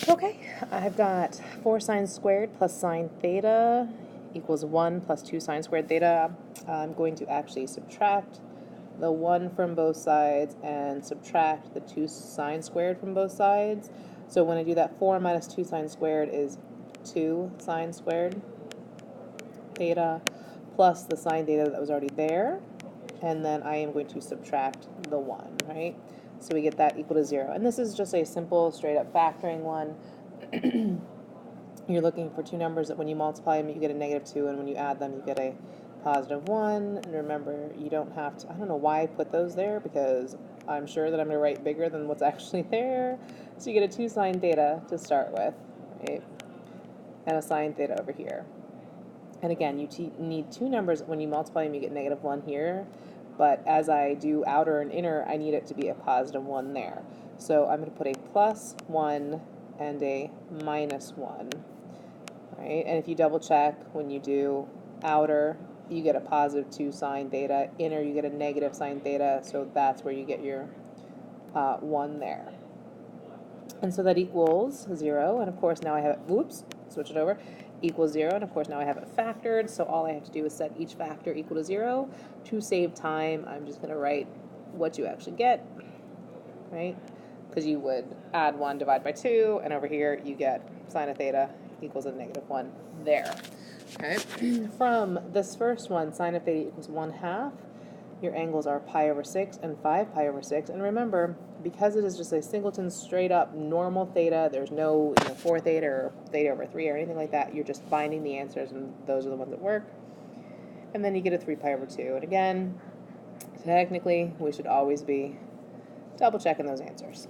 Okay, I've got 4 sine squared plus sine theta equals 1 plus 2 sine squared theta. I'm going to actually subtract the 1 from both sides and subtract the 2 sine squared from both sides. So when I do that, 4 minus 2 sine squared is 2 sine squared theta plus the sine theta that was already there. And then I am going to subtract the 1, right? So we get that equal to 0. And this is just a simple, straight-up factoring one. You're looking for two numbers that when you multiply them, you get a -2, and when you add them, you get a +1. And remember, you don't have to, I don't know why I put those there, because I'm sure that I'm going to write bigger than what's actually there. So you get a 2 sine theta to start with, right? And a sine theta over here. And again, you need two numbers. When you multiply them, you get -1 here. But as I do outer and inner, I need it to be a +1 there. So I'm going to put a +1 and a -1. Right? And if you double check, when you do outer, you get a +2 sine theta. Inner, you get a negative sine theta. So that's where you get your 1 there. And so that equals 0. And of course, now I have it, oops, switch it over, equals 0. And of course, now I have it factored. So all I have to do is set each factor equal to 0. To save time, I'm just going to write what you actually get, right? Because you would add 1, divide by 2, and over here you get sine of theta equals a -1 there. Okay. From this first one, sine of theta equals 1/2. Your angles are pi over 6 and 5 pi over 6. And remember, because it is just a singleton straight up normal theta, there's no 4 theta or theta over 3 or anything like that. You're just finding the answers, and those are the ones that work. And then you get a 3 pi over 2. And again, technically, we should always be double checking those answers.